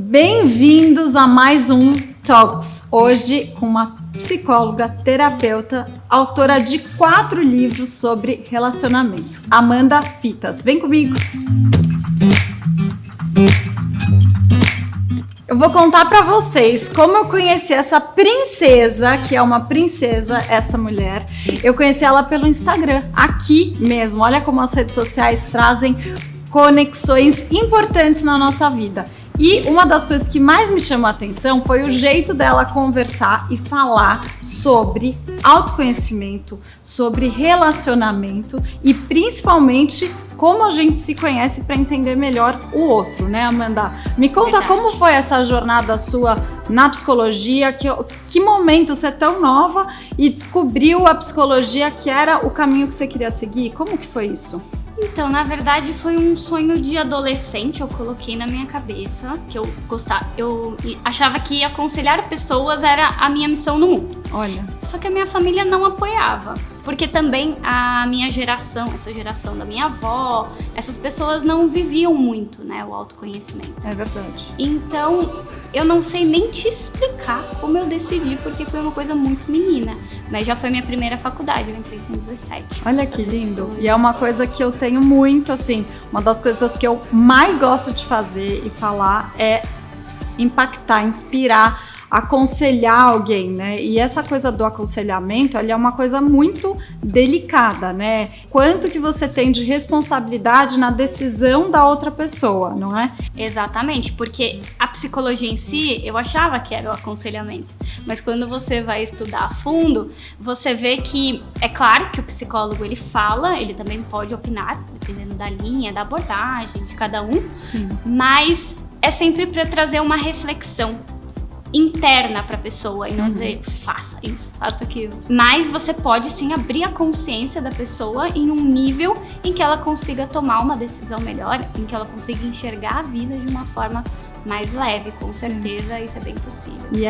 Bem-vindos a mais um Talks, hoje com uma psicóloga, terapeuta, autora de 4 livros sobre relacionamento, Amanda Fitas. Vem comigo! Eu vou contar pra vocês como eu conheci essa princesa, que é uma princesa, esta mulher. Eu conheci ela pelo Instagram, aqui mesmo. Olha como as redes sociais trazem conexões importantes na nossa vida. E uma das coisas que mais me chamou a atenção foi o jeito dela conversar e falar sobre autoconhecimento, sobre relacionamento e principalmente como a gente se conhece para entender melhor o outro, né, Amanda? Me conta como foi essa jornada sua na psicologia, que momento você é tão nova e descobriu a psicologia que era o caminho que você queria seguir? Como que foi isso? Então, na verdade, foi um sonho de adolescente, eu coloquei na minha cabeça, que eu achava que aconselhar pessoas era a minha missão no mundo. Olha. Só que a minha família não apoiava, porque também a minha geração, essa geração da minha avó, essas pessoas não viviam muito, né, o autoconhecimento. É verdade. Então, eu não sei nem te explicar como eu decidi, porque foi uma coisa muito menina, mas já foi minha primeira faculdade, eu entrei com 17. Olha que lindo. E é uma coisa que eu tenho muito, assim, uma das coisas que eu mais gosto de fazer e falar é impactar, inspirar, aconselhar alguém, né? E essa coisa do aconselhamento, ela é uma coisa muito delicada, né? Quanto que você tem de responsabilidade na decisão da outra pessoa, não é? Exatamente, porque a psicologia em si, eu achava que era o aconselhamento, mas quando você vai estudar a fundo, você vê que, é claro que o psicólogo, ele fala, ele também pode opinar, dependendo da linha, da abordagem de cada um. Sim. Mas é sempre para trazer uma reflexão interna para a pessoa e não dizer faça isso, faça aquilo. Mas você pode sim abrir a consciência da pessoa em um nível em que ela consiga tomar uma decisão melhor, em que ela consiga enxergar a vida de uma forma mais leve, com certeza. Sim. Isso é bem possível. E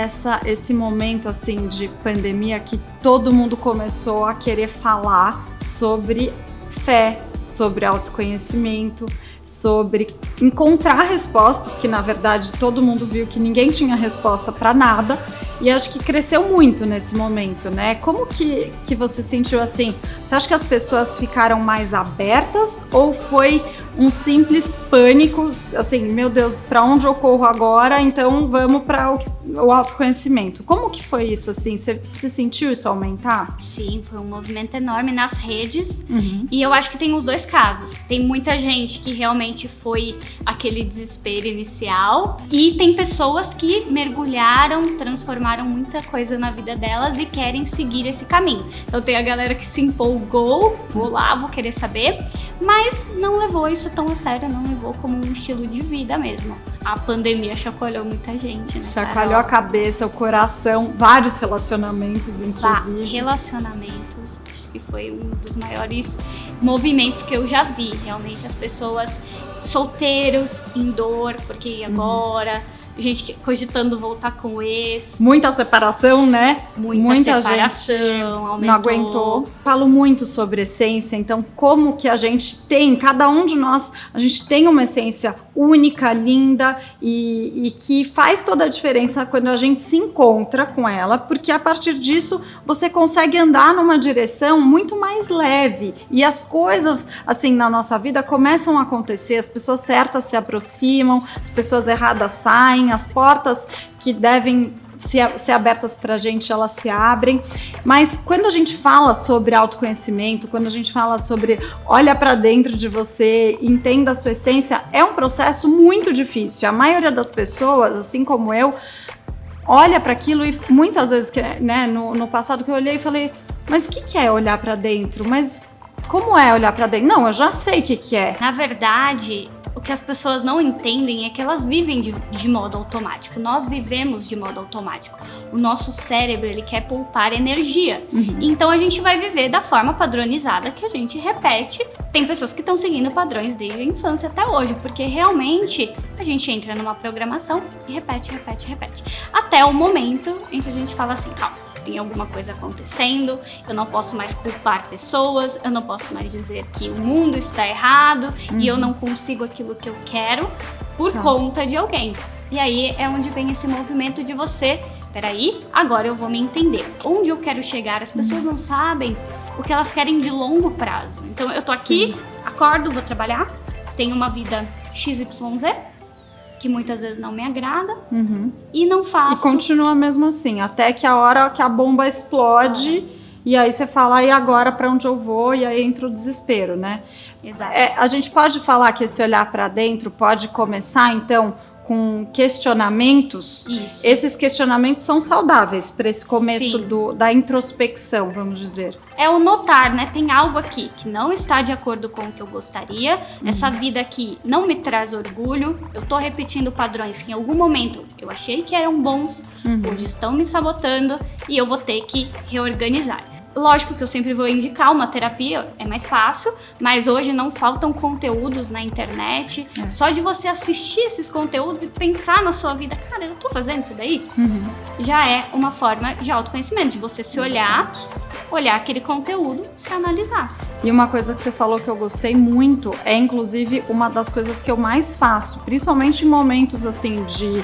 esse momento assim de pandemia que todo mundo começou a querer falar sobre fé, sobre autoconhecimento, sobre encontrar respostas, que na verdade todo mundo viu que ninguém tinha resposta para nada, e acho que cresceu muito nesse momento, né? Como que você sentiu assim? Você acha que as pessoas ficaram mais abertas ou foi um simples pânico, assim, meu Deus, para onde eu corro agora? Então vamos para o autoconhecimento. Como que foi isso, assim? Você sentiu isso aumentar? Sim, foi um movimento enorme nas redes, e eu acho que tem os dois casos. Tem muita gente que realmente foi aquele desespero inicial, e tem pessoas que mergulharam, transformaram muita coisa na vida delas e querem seguir esse caminho. Então tem a galera que se empolgou, vou lá, vou querer saber, mas não levou isso tão a sério, não levou como um estilo de vida mesmo. A pandemia chacoalhou muita gente, né? Chacoalhou a cabeça, o coração, vários relacionamentos, inclusive. Relacionamentos, acho que foi um dos maiores movimentos que eu já vi, realmente. As pessoas solteiros, em dor, porque agora... gente cogitando voltar com o ex. Muita separação, né? Muita separação, gente aumentou. Não aguentou. Falo muito sobre essência, então como que a gente tem, cada um de nós, a gente tem uma essência única, linda e que faz toda a diferença quando a gente se encontra com ela, porque a partir disso você consegue andar numa direção muito mais leve e as coisas, assim, na nossa vida começam a acontecer, as pessoas certas se aproximam, as pessoas erradas saem, as portas que devem ser abertas pra gente, elas se abrem. Mas quando a gente fala sobre autoconhecimento, quando a gente fala sobre olha pra dentro de você, entenda a sua essência, é um processo muito difícil. A maioria das pessoas, assim como eu, olha para aquilo e muitas vezes, né, no passado que eu olhei e falei, mas o que é olhar pra dentro? Mas como é olhar pra dentro? Não, eu já sei o que é. Na verdade, o que as pessoas não entendem é que elas vivem de modo automático. Nós vivemos de modo automático. O nosso cérebro, ele quer poupar energia. Então a gente vai viver da forma padronizada que a gente repete. Tem pessoas que estão seguindo padrões desde a infância até hoje, porque realmente a gente entra numa programação e repete. Até o momento em que a gente fala assim, calma. Tem alguma coisa acontecendo, eu não posso mais culpar pessoas, eu não posso mais dizer que o mundo está errado e eu não consigo aquilo que eu quero por conta de alguém. E aí é onde vem esse movimento de você, peraí, agora eu vou me entender. Onde eu quero chegar? As pessoas não sabem o que elas querem de longo prazo. Então eu tô aqui, acordo, vou trabalhar, tenho uma vida XYZ, que muitas vezes não me agrada, e não faço. E continua mesmo assim, até que a hora que a bomba explode, e aí você fala, e agora para onde eu vou? E aí entra o desespero, né? Exato. A gente pode falar que esse olhar para dentro pode começar, então, com questionamentos. Isso. Esses questionamentos são saudáveis para esse começo da introspecção, vamos dizer. É o notar, né? Tem algo aqui que não está de acordo com o que eu gostaria. Essa vida aqui não me traz orgulho. Eu tô repetindo padrões que em algum momento eu achei que eram bons, hoje estão me sabotando e eu vou ter que reorganizar. Lógico que eu sempre vou indicar uma terapia, é mais fácil, mas hoje não faltam conteúdos na internet. Só de você assistir esses conteúdos e pensar na sua vida, cara, eu tô fazendo isso daí? Já é uma forma de autoconhecimento, de você se olhar aquele conteúdo, se analisar. E uma coisa que você falou que eu gostei muito é, inclusive, uma das coisas que eu mais faço, principalmente em momentos assim de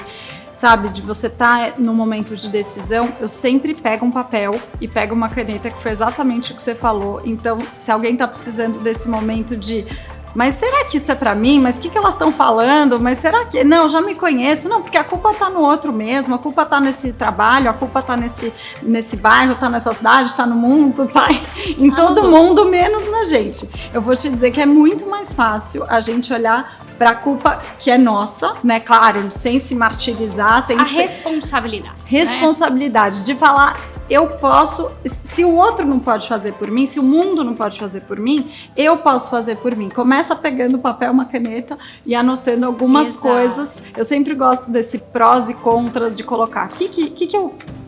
você tá no momento de decisão, eu sempre pego um papel e pego uma caneta, que foi exatamente o que você falou. Então, se alguém tá precisando desse momento de, mas será que isso é pra mim? Mas o que elas estão falando? Mas será que... Não, eu já me conheço. Não, porque a culpa tá no outro mesmo, a culpa tá nesse trabalho, a culpa tá nesse bairro, tá nessa cidade, tá no mundo, tá em todo mundo, menos na gente. Eu vou te dizer que é muito mais fácil a gente olhar para a culpa que é nossa, né? Claro, sem se martirizar, sem responsabilidade. Responsabilidade, né? De falar, eu posso, se o outro não pode fazer por mim, se o mundo não pode fazer por mim, eu posso fazer por mim. Começa pegando papel, uma caneta e anotando algumas coisas. Eu sempre gosto desse prós e contras, de colocar o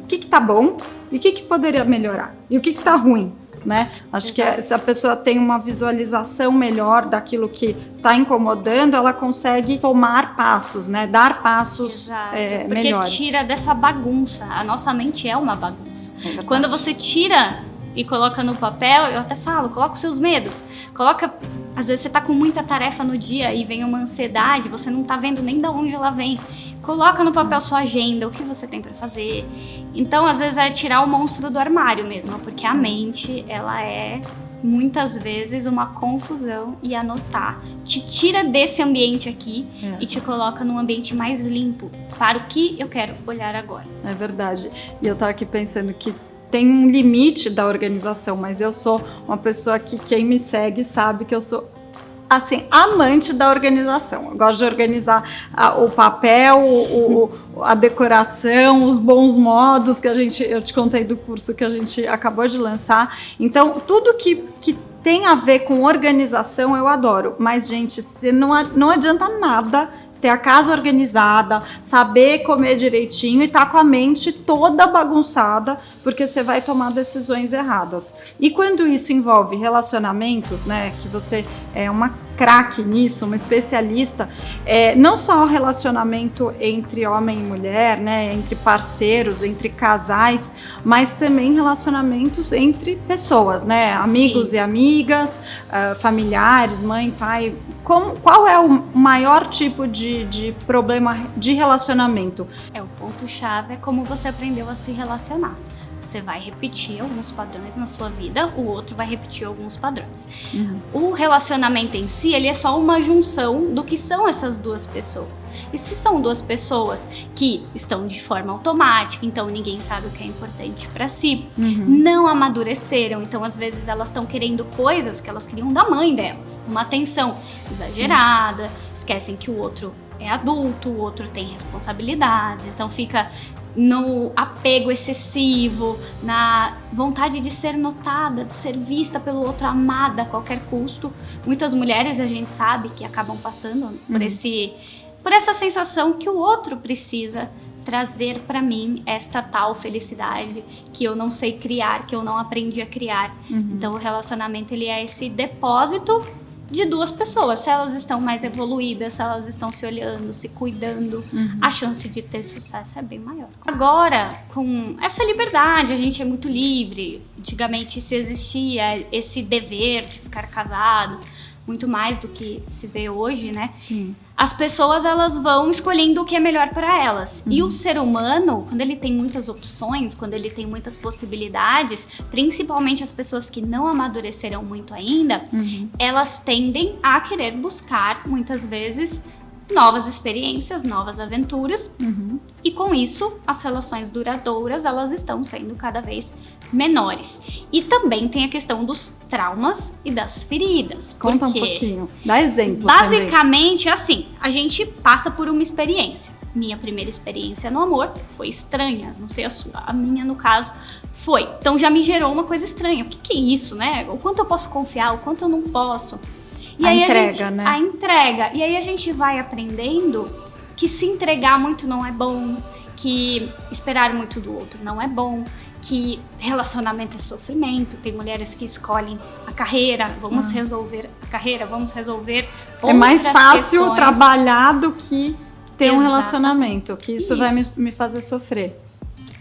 que tá bom e o que poderia melhorar e o que tá ruim. Né? Acho que se a pessoa tem uma visualização melhor daquilo que está incomodando, ela consegue tomar passos, né? Dar passos melhores. Porque tira dessa bagunça. A nossa mente é uma bagunça. Quando você tira e coloca no papel, eu até falo, coloca os seus medos. Às vezes você tá com muita tarefa no dia e vem uma ansiedade, você não tá vendo nem de onde ela vem. Coloca no papel sua agenda, o que você tem pra fazer. Então, às vezes, é tirar o monstro do armário mesmo, porque a mente, ela é, muitas vezes, uma confusão, e anotar te tira desse ambiente aqui e te coloca num ambiente mais limpo para o que eu quero olhar agora. É verdade. E eu tava aqui pensando que tem um limite da organização, mas eu sou uma pessoa que quem me segue sabe que eu sou, assim, amante da organização. Eu gosto de organizar o papel, a decoração, os bons modos que eu te contei do curso que a gente acabou de lançar. Então, tudo que tem a ver com organização eu adoro. Mas, gente, não adianta nada ter a casa organizada, saber comer direitinho e tá com a mente toda bagunçada, porque você vai tomar decisões erradas. E quando isso envolve relacionamentos, né, que você é uma craque nisso, uma especialista, não só o relacionamento entre homem e mulher, né, entre parceiros, entre casais, mas também relacionamentos entre pessoas, né, amigos e amigas, familiares, mãe, pai. Qual é o maior tipo de problema de relacionamento? O ponto-chave é como você aprendeu a se relacionar. Você vai repetir alguns padrões na sua vida, o outro vai repetir alguns padrões. O relacionamento em si, ele é só uma junção do que são essas duas pessoas. E se são duas pessoas que estão de forma automática, então ninguém sabe o que é importante para si, não amadureceram, então às vezes elas estão querendo coisas que elas queriam da mãe delas, uma atenção exagerada, esquecem que o outro é adulto, o outro tem responsabilidades, então fica no apego excessivo, na vontade de ser notada, de ser vista pelo outro, amada a qualquer custo. Muitas mulheres, a gente sabe, que acabam passando por essa sensação que o outro precisa trazer para mim esta tal felicidade que eu não sei criar, que eu não aprendi a criar. Então o relacionamento, ele é esse depósito de duas pessoas. Se elas estão mais evoluídas, se elas estão se olhando, se cuidando, a chance de ter sucesso é bem maior. Agora, com essa liberdade, a gente é muito livre. Antigamente, se existia esse dever de ficar casado, muito mais do que se vê hoje, né? Sim. As pessoas, elas vão escolhendo o que é melhor para elas. E o ser humano, quando ele tem muitas opções, quando ele tem muitas possibilidades, principalmente as pessoas que não amadureceram muito ainda, elas tendem a querer buscar, muitas vezes, novas experiências, novas aventuras. E com isso, as relações duradouras, elas estão sendo cada vez menores. E também tem a questão dos traumas e das feridas. Conta um pouquinho, dá exemplo. Basicamente, assim, a gente passa por uma experiência. Minha primeira experiência no amor foi estranha, não sei a sua, a minha no caso foi. Então já me gerou uma coisa estranha. O que é isso, né? O quanto eu posso confiar, o quanto eu não posso. E aí né? A entrega. E aí a gente vai aprendendo que se entregar muito não é bom, que esperar muito do outro não é bom, que relacionamento é sofrimento. Tem mulheres que escolhem a carreira, vamos resolver a carreira, vamos resolver outras É mais fácil questões. trabalhar do que ter um relacionamento, que isso vai me fazer sofrer.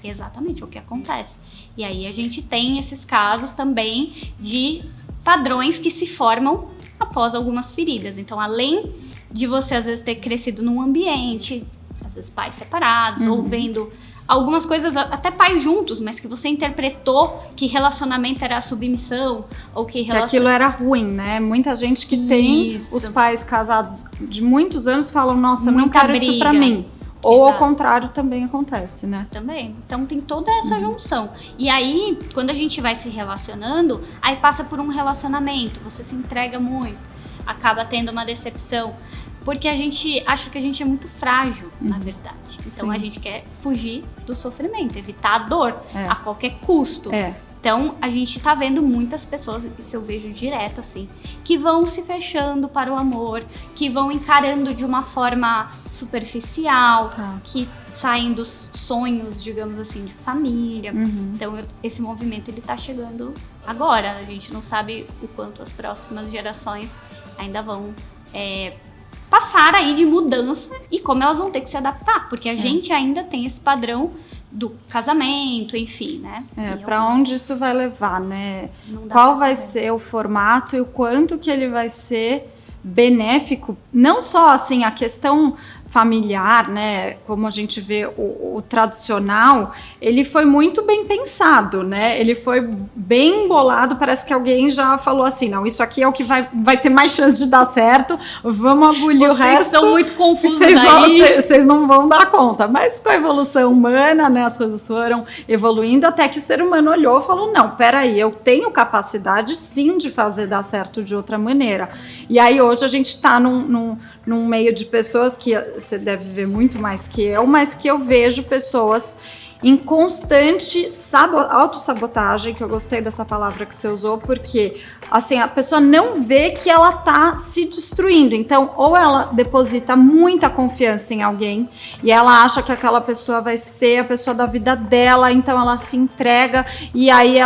Exatamente, é o que acontece. E aí a gente tem esses casos também de padrões que se formam após algumas feridas. Então, além de você, às vezes, ter crescido num ambiente, às vezes pais separados, ou vendo algumas coisas, até pais juntos, mas que você interpretou que relacionamento era submissão, ou que aquilo era ruim, né? Muita gente que tem os pais casados de muitos anos falam, nossa, não quero isso pra mim. Ou ao contrário também acontece, né? Também. Então tem toda essa junção. E aí, quando a gente vai se relacionando, aí passa por um relacionamento, você se entrega muito, acaba tendo uma decepção. Porque a gente acha que a gente é muito frágil, na verdade. Então a gente quer fugir do sofrimento, evitar a dor a qualquer custo. Então, a gente tá vendo muitas pessoas, isso eu vejo direto, assim, que vão se fechando para o amor, que vão encarando de uma forma superficial, que saem dos sonhos, digamos assim, de família. Então, esse movimento, ele tá chegando agora. A gente não sabe o quanto as próximas gerações ainda vão passar aí de mudança e como elas vão ter que se adaptar, porque a gente ainda tem esse padrão do casamento, enfim, né? Para onde isso vai levar, né? Qual vai ser o formato e o quanto que ele vai ser benéfico, não só assim a questão familiar, né, como a gente vê o tradicional, ele foi muito bem pensado, né, ele foi bem bolado, parece que alguém já falou assim, não, isso aqui é o que vai ter mais chance de dar certo, vamos abolir o resto. Vocês estão muito confusos vocês não vão dar conta, mas com a evolução humana, né, as coisas foram evoluindo até que o ser humano olhou e falou, não, peraí, eu tenho capacidade sim de fazer dar certo de outra maneira. E aí hoje a gente está num meio de pessoas que você deve ver muito mais que eu, mas que eu vejo pessoas em constante autossabotagem, que eu gostei dessa palavra que você usou, porque assim, a pessoa não vê que ela tá se destruindo. Então, ou ela deposita muita confiança em alguém e ela acha que aquela pessoa vai ser a pessoa da vida dela, então ela se entrega e aí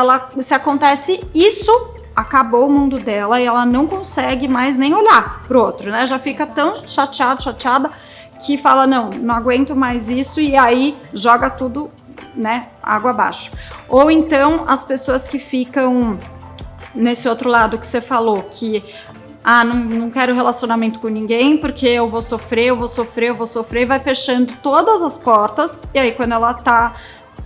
se acontece isso, acabou o mundo dela e ela não consegue mais nem olhar pro outro, né? Já fica tão chateada que fala, não aguento mais isso e aí joga tudo, né, água abaixo. Ou então as pessoas que ficam nesse outro lado que você falou, que não quero relacionamento com ninguém porque eu vou sofrer, e vai fechando todas as portas e aí quando ela tá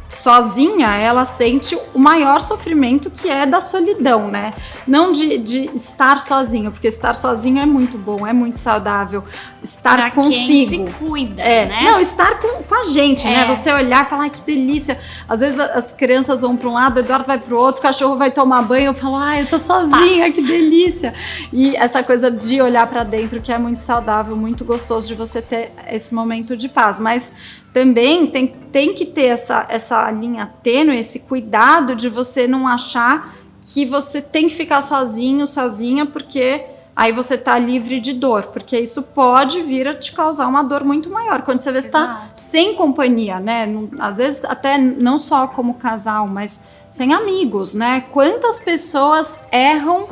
sozinha, ela sente o maior sofrimento, que é da solidão, né? Não de estar sozinho, porque estar sozinho é muito bom, é muito saudável. Estar pra consigo. Quem se cuida, né? Não, estar com a gente, né? Você olhar e falar, ai, que delícia. Às vezes as crianças vão para um lado, o Eduardo vai para o outro, o cachorro vai tomar banho, eu falo, ai, eu tô sozinha, que delícia. E essa coisa de olhar para dentro, que é muito saudável, muito gostoso de você ter esse momento de paz. Mas também tem que ter essa linha tênue, esse cuidado de você não achar que você tem que ficar sozinha, porque aí você tá livre de dor, porque isso pode vir a te causar uma dor muito maior, quando você vê que está sem companhia, né? Às vezes até não só como casal, mas sem amigos, né? Quantas pessoas erram.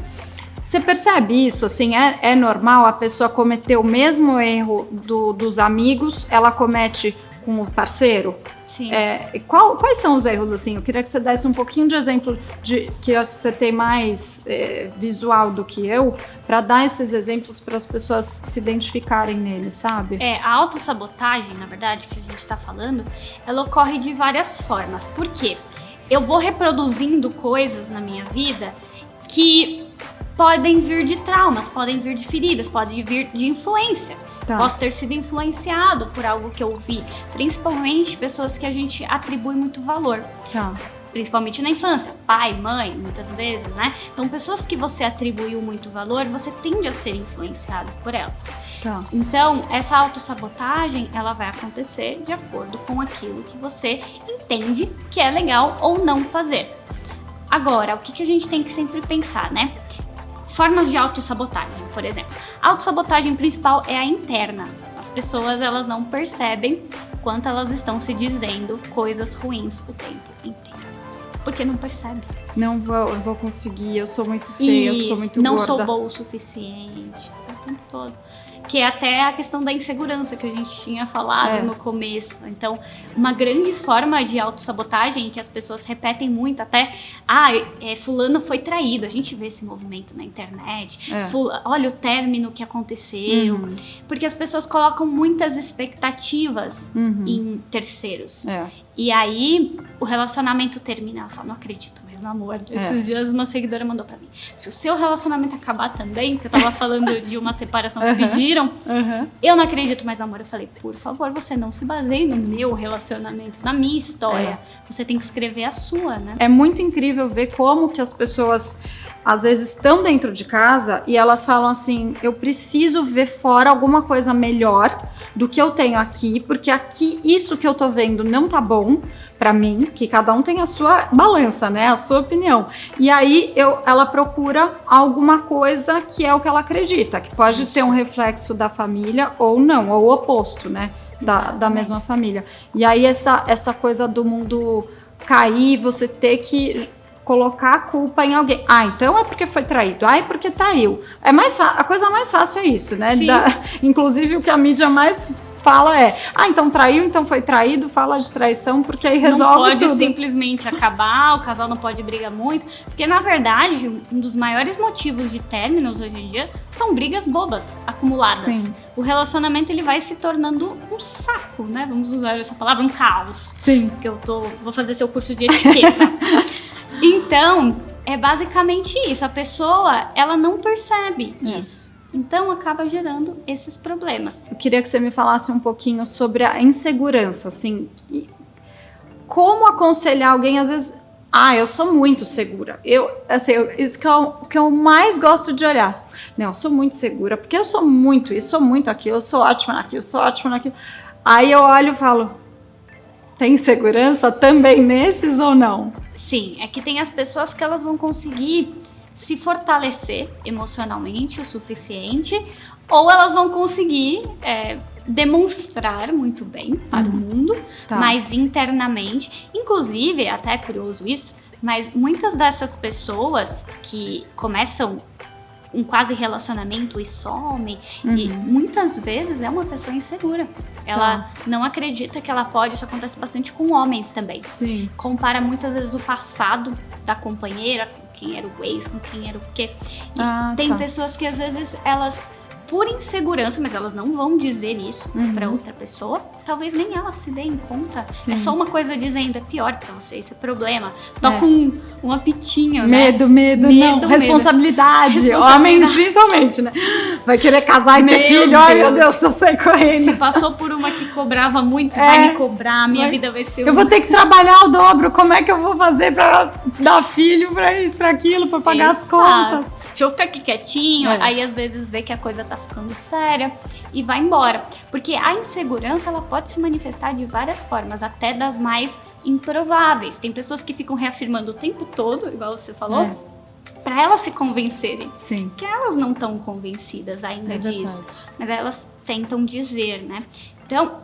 Você percebe isso? Assim, é normal a pessoa cometer o mesmo erro dos amigos, ela comete com o parceiro? Sim. Quais são os erros, assim? Eu queria que você desse um pouquinho de exemplo, que eu acho que você tem mais visual do que eu, para dar esses exemplos para as pessoas se identificarem nele, sabe? A autossabotagem, na verdade, que a gente tá falando, ela ocorre de várias formas. Por quê? Eu vou reproduzindo coisas na minha vida que podem vir de traumas, podem vir de feridas, podem vir de influência. Tá. Posso ter sido influenciado por algo que eu vi, principalmente pessoas que a gente atribui muito valor. Tá. Principalmente na infância, pai, mãe, muitas vezes, né? Então, pessoas que você atribuiu muito valor, você tende a ser influenciado por elas. Tá. Então, essa autossabotagem, ela vai acontecer de acordo com aquilo que você entende que é legal ou não fazer. Agora, o que a gente tem que sempre pensar, né? Formas de autossabotagem, por exemplo. A autossabotagem principal é a interna. As pessoas, elas não percebem quanto elas estão se dizendo coisas ruins o tempo inteiro. Porque não percebe. Não vou conseguir, eu sou muito feia, eu sou muito não gorda. Não sou boa o suficiente, o tempo todo. Que é até a questão da insegurança que a gente tinha falado no começo. Então, uma grande forma de autossabotagem que as pessoas repetem muito, até, fulano foi traído. A gente vê esse movimento na internet. Olha o término que aconteceu. Uhum. Porque as pessoas colocam muitas expectativas em terceiros. E aí, o relacionamento termina. Ela fala, não acredito mais no amor. Esses dias uma seguidora mandou pra mim. Se o seu relacionamento acabar também, que eu tava falando de uma separação que pediram, eu não acredito mais no amor. Eu falei, por favor, você não se baseie no meu relacionamento, na minha história. Você tem que escrever a sua, né? É muito incrível ver como que as pessoas, às vezes, estão dentro de casa e elas falam assim, eu preciso ver fora alguma coisa melhor do que eu tenho aqui, porque aqui, isso que eu tô vendo não tá bom pra mim, que cada um tem a sua balança, né, a sua opinião. E aí, ela procura alguma coisa que é o que ela acredita, que pode ter um reflexo da família ou não, ou o oposto, né, da mesma família. E aí, essa coisa do mundo cair, você ter que colocar a culpa em alguém. Então é porque foi traído. É porque traiu. A coisa mais fácil é isso, né? Inclusive, o que a mídia mais fala então traiu, então foi traído, fala de traição, porque aí resolve tudo. Não pode simplesmente acabar, o casal não pode brigar muito, porque na verdade, um dos maiores motivos de términos hoje em dia são brigas bobas, acumuladas. Sim. O relacionamento, ele vai se tornando um saco, né? Vamos usar essa palavra, um caos. Sim. Porque vou fazer seu curso de etiqueta. Então, é basicamente isso. A pessoa, ela não percebe isso. Então, acaba gerando esses problemas. Eu queria que você me falasse um pouquinho sobre a insegurança, assim. Como aconselhar alguém, às vezes... eu sou muito segura. Isso que eu mais gosto de olhar. Não, eu sou muito segura, porque eu sou muito isso, sou muito aquilo, eu sou ótima naquilo, sou ótima naquilo. Aí eu olho e falo... Tem segurança também nesses ou não? Sim, é que tem as pessoas que elas vão conseguir se fortalecer emocionalmente o suficiente, ou elas vão conseguir demonstrar muito bem para o mundo, mas internamente. Inclusive, até é curioso isso, mas muitas dessas pessoas que começam um quase relacionamento e some, e muitas vezes é uma pessoa insegura. Ela não acredita que ela pode, isso acontece bastante com homens também. Sim. Compara muitas vezes o passado da companheira, com quem era o ex, com quem era o quê. E tem pessoas que às vezes elas, por insegurança, mas elas não vão dizer isso pra outra pessoa, talvez nem ela se dê em conta. Sim. É só uma coisa dizendo, é pior pra você, isso é problema. Toca um apitinho, medo, né? Não. Responsabilidade. Homem, principalmente, né? Vai querer casar e ter filho. Ai, meu Deus, eu saio correndo. Se passou por uma que cobrava muito, vai me cobrar, minha vida vai ser... Eu vou ter que trabalhar o dobro, como é que eu vou fazer pra dar filho, pra isso, pra aquilo, pra pagar as contas? Deixa eu ficar aqui quietinho, aí às vezes vê que a coisa tá ficando séria e vai embora. Porque a insegurança, ela pode se manifestar de várias formas, até das mais improváveis. Tem pessoas que ficam reafirmando o tempo todo, igual você falou, pra elas se convencerem. Sim. Que elas não estão convencidas ainda disso, mas elas tentam dizer, né? Então,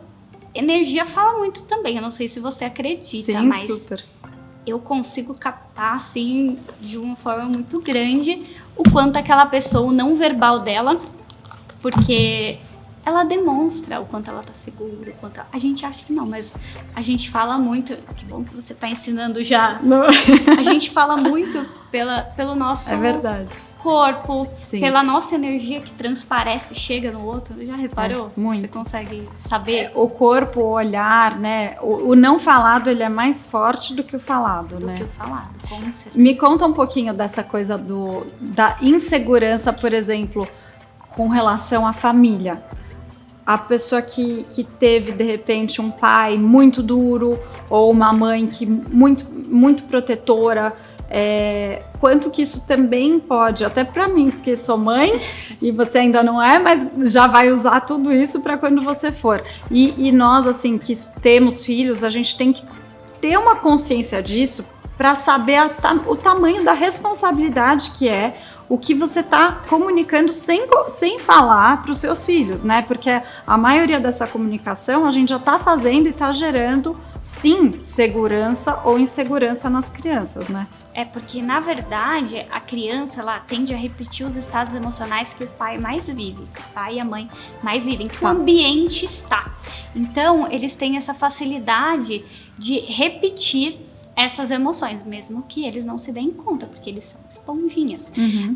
energia fala muito também, eu não sei se você acredita, sim, mas... super. Eu consigo captar, assim, de uma forma muito grande o quanto aquela pessoa, o não verbal dela, porque ela demonstra o quanto ela tá segura, o quanto a gente acha que não, mas a gente fala muito, que bom que você tá ensinando já. Não. A gente fala muito pelo nosso corpo, Sim. pela nossa energia que transparece, chega no outro. Já reparou? Muito. Você consegue saber? O corpo, o olhar, né? O não falado, ele é mais forte do que o falado, né? Do que o falado, com certeza. Me conta um pouquinho dessa coisa da insegurança, por exemplo, com relação à família. A pessoa que teve, de repente, um pai muito duro ou uma mãe que muito protetora, quanto que isso também pode, até para mim, porque sou mãe e você ainda não é, mas já vai usar tudo isso para quando você for. E nós, assim, que temos filhos, a gente tem que ter uma consciência disso para saber o tamanho da responsabilidade que é o que você está comunicando sem falar para os seus filhos, né? Porque a maioria dessa comunicação a gente já está fazendo e está gerando, sim, segurança ou insegurança nas crianças, né? Porque, na verdade, a criança, ela tende a repetir os estados emocionais que o pai mais vive, que o pai e a mãe mais vivem, que o ambiente está. Então, eles têm essa facilidade de repetir essas emoções, mesmo que eles não se deem conta, porque eles são esponjinhas. Uhum.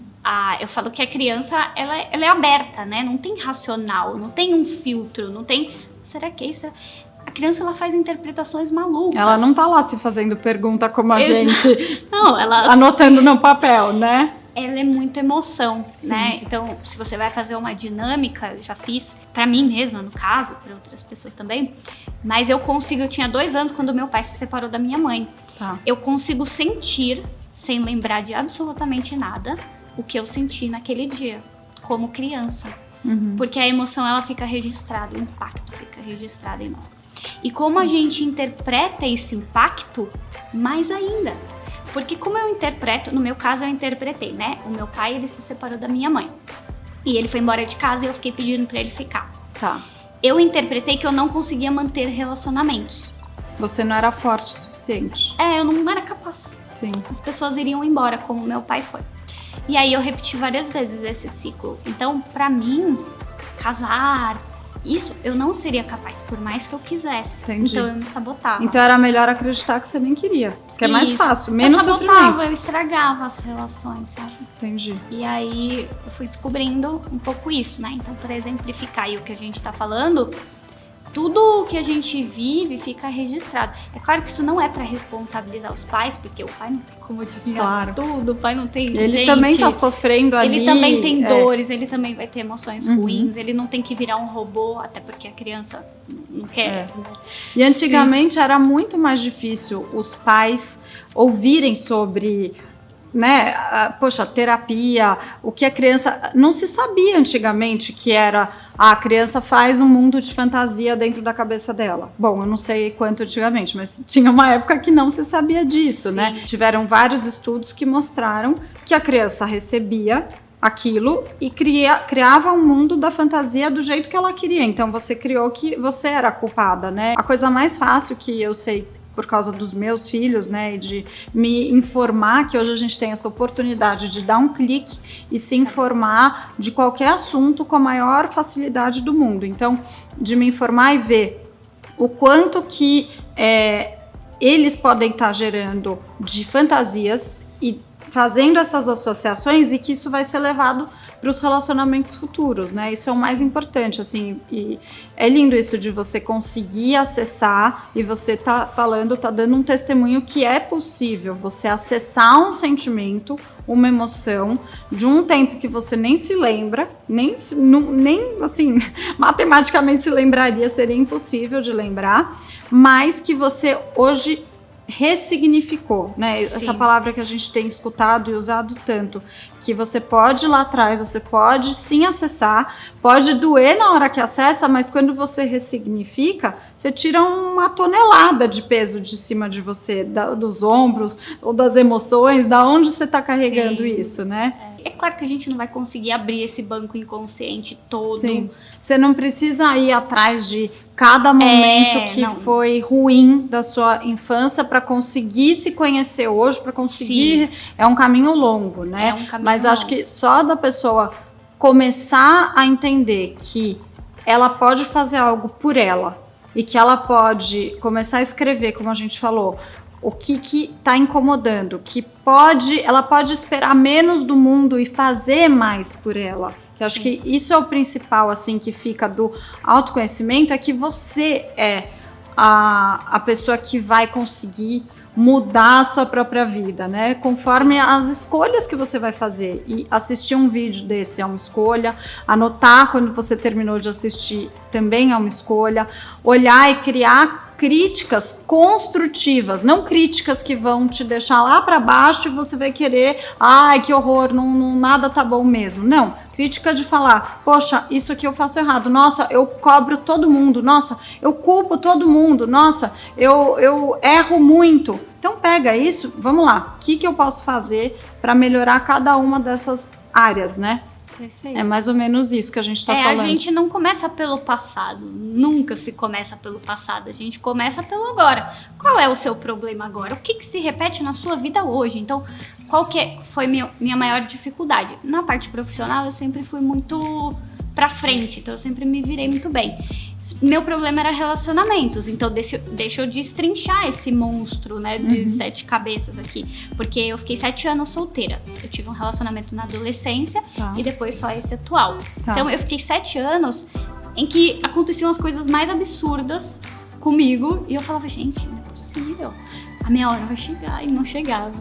Eu falo que a criança, ela é aberta, né? Não tem racional, não tem um filtro, não tem... Será que isso... A criança, ela faz interpretações malucas. Ela não tá lá se fazendo pergunta como a gente... Não, ela... Anotando no papel, né? Ela é muito emoção, né? Então, se você vai fazer uma dinâmica, eu já fiz pra mim mesma, no caso, pra outras pessoas também, mas eu tinha 2 anos quando meu pai se separou da minha mãe. Tá. Eu consigo sentir, sem lembrar de absolutamente nada, o que eu senti naquele dia, como criança. Uhum. Porque a emoção, ela fica registrada, o impacto fica registrado em nós. E como a gente interpreta esse impacto, mais ainda. Porque como eu interpreto, no meu caso eu interpretei, né? O meu pai, ele se separou da minha mãe. E ele foi embora de casa e eu fiquei pedindo pra ele ficar. Tá. Eu interpretei que eu não conseguia manter relacionamentos. Você não era forte o suficiente. Eu não era capaz. Sim. As pessoas iriam embora, como meu pai foi. E aí eu repeti várias vezes esse ciclo. Então, pra mim, casar... Isso eu não seria capaz, por mais que eu quisesse. Entendi. Então eu me sabotava. Então era melhor acreditar que você nem queria. Que é mais fácil, menos eu sabotava, sofrimento. Eu estragava as relações, sabe? Entendi. E aí eu fui descobrindo um pouco isso, né? Então, para exemplificar aí o que a gente tá falando, tudo que a gente vive fica registrado. É claro que isso não é para responsabilizar os pais, porque o pai não tem como adivinhar tudo, o pai não tem Ele também tá sofrendo ali. Ele também tem dores, ele também vai ter emoções ruins, ele não tem que virar um robô, até porque a criança não quer. E antigamente era muito mais difícil os pais ouvirem sobre... né, terapia, o que a criança... Não se sabia antigamente que era... a criança faz um mundo de fantasia dentro da cabeça dela. Bom, eu não sei quanto antigamente, mas tinha uma época que não se sabia disso, né? Tiveram vários estudos que mostraram que a criança recebia aquilo e criava um mundo da fantasia do jeito que ela queria. Então, você criou que você era a culpada, né? A coisa mais fácil que eu sei por causa dos meus filhos, né, e de me informar, que hoje a gente tem essa oportunidade de dar um clique e se informar de qualquer assunto com a maior facilidade do mundo. Então, de me informar e ver o quanto que eles podem estar gerando de fantasias e fazendo essas associações e que isso vai ser levado para os relacionamentos futuros, né? Isso é o mais importante, assim, e é lindo isso de você conseguir acessar e você tá dando um testemunho que é possível você acessar um sentimento, uma emoção de um tempo que você nem se lembra, nem assim, matematicamente se lembraria, seria impossível de lembrar, mas que você hoje ressignificou, né? Sim. Essa palavra que a gente tem escutado e usado tanto, que você pode ir lá atrás, você pode sim acessar, pode doer na hora que acessa, mas quando você ressignifica, você tira uma tonelada de peso de cima de você, dos ombros ou das emoções, da onde você está carregando isso, né? É claro que a gente não vai conseguir abrir esse banco inconsciente todo. Sim. Você não precisa ir atrás de cada momento que foi ruim da sua infância para conseguir se conhecer hoje, para conseguir... Sim. É um caminho longo, né? É um caminho Mas longo. Acho que só da pessoa começar a entender que ela pode fazer algo por ela e que ela pode começar a escrever, como a gente falou, o que está incomodando, ela pode esperar menos do mundo e fazer mais por ela. Que eu acho que isso é o principal, assim, que fica do autoconhecimento, é que você é a pessoa que vai conseguir mudar a sua própria vida, né? Conforme as escolhas que você vai fazer. E assistir um vídeo desse é uma escolha, anotar quando você terminou de assistir também é uma escolha, olhar e criar críticas construtivas, não críticas que vão te deixar lá para baixo e você vai querer, ai, que horror, não, nada tá bom mesmo. Não, crítica de falar, poxa, isso aqui eu faço errado, nossa, eu cobro todo mundo, nossa, eu culpo todo mundo, nossa, eu erro muito. Então pega isso, vamos lá, o que eu posso fazer para melhorar cada uma dessas áreas, né? Perfeito. É mais ou menos isso que a gente está falando. A gente não começa pelo passado, nunca se começa pelo passado, a gente começa pelo agora. Qual é o seu problema agora? O que se repete na sua vida hoje? Então, qual foi minha maior dificuldade? Na parte profissional, eu sempre fui muito pra frente, então eu sempre me virei muito bem. Meu problema era relacionamentos, então deixa eu destrinchar esse monstro, né, de 7 cabeças aqui, porque eu fiquei 7 anos solteira. Eu tive um relacionamento na adolescência e depois só esse atual. Então eu fiquei 7 anos em que aconteciam as coisas mais absurdas comigo e eu falava, gente, não é possível, a minha hora vai chegar, e não chegava.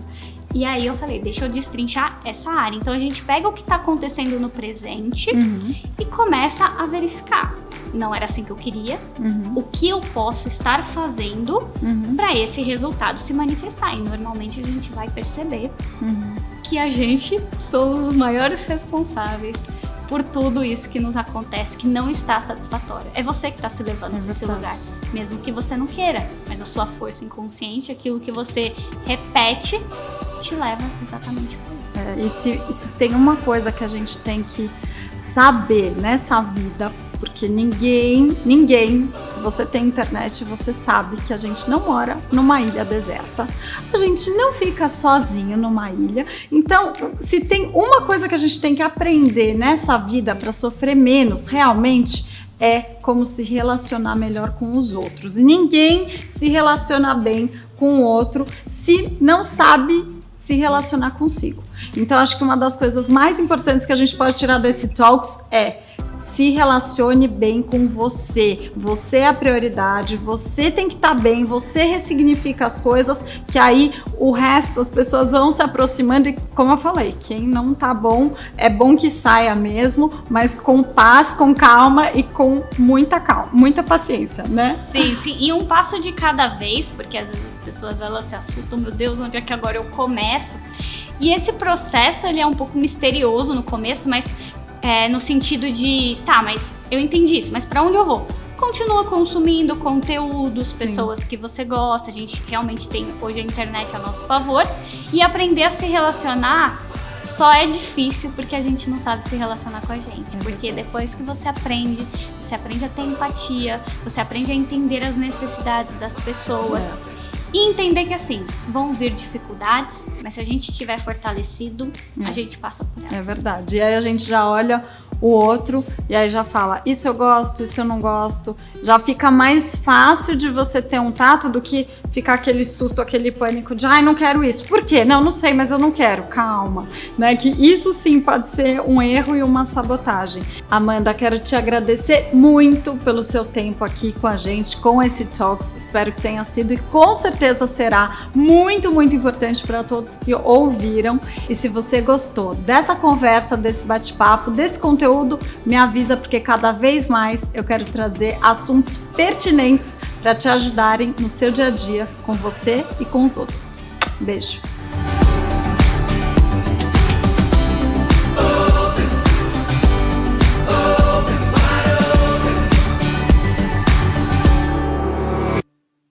E aí eu falei, deixa eu destrinchar essa área. Então a gente pega o que está acontecendo no presente e começa a verificar. Não era assim que eu queria. O que eu posso estar fazendo para esse resultado se manifestar. E normalmente a gente vai perceber que a gente somos os maiores responsáveis por tudo isso que nos acontece, que não está satisfatório. É você que está se levando para esse lugar, mesmo que você não queira. Mas a sua força inconsciente, aquilo que você repete, te leva exatamente por isso. E se tem uma coisa que a gente tem que saber nessa vida, porque ninguém, se você tem internet, você sabe que a gente não mora numa ilha deserta, a gente não fica sozinho numa ilha. Então, se tem uma coisa que a gente tem que aprender nessa vida para sofrer menos, realmente, é como se relacionar melhor com os outros. E ninguém se relaciona bem com o outro se não sabe se relacionar consigo. Então, acho que uma das coisas mais importantes que a gente pode tirar desse Talks é se relacione bem com você. Você é a prioridade, você tem que estar bem, você ressignifica as coisas, que aí o resto, as pessoas vão se aproximando e, como eu falei, quem não tá bom, é bom que saia mesmo, mas com paz, com calma e com muita calma, muita paciência, né? Sim, e um passo de cada vez, porque às vezes as pessoas elas se assustam, meu Deus, onde é que agora eu começo? E esse processo, ele é um pouco misterioso no começo, mas no sentido de, tá, mas eu entendi isso, mas pra onde eu vou? Continua consumindo conteúdos, pessoas que você gosta, a gente realmente tem hoje a internet a nosso favor, e aprender a se relacionar só é difícil porque a gente não sabe se relacionar com a gente, porque depois que você aprende a ter empatia, você aprende a entender as necessidades das pessoas, e entender que assim, vão vir dificuldades, mas se a gente estiver fortalecido, a gente passa por elas. É verdade. E aí a gente já olha o outro e aí já fala, isso eu gosto, isso eu não gosto. Já fica mais fácil de você ter um tato do que ficar aquele susto, aquele pânico de, ai, não quero isso. Por quê? Não sei, mas eu não quero. Calma. Né? Que isso sim pode ser um erro e uma sabotagem. Amanda, quero te agradecer muito pelo seu tempo aqui com a gente, com esse Talks. Espero que tenha sido e com certeza será muito, muito importante para todos que ouviram. E se você gostou dessa conversa, desse bate-papo, desse conteúdo, me avisa, porque cada vez mais eu quero trazer assuntos pertinentes para te ajudarem no seu dia a dia com você e com os outros. Beijo!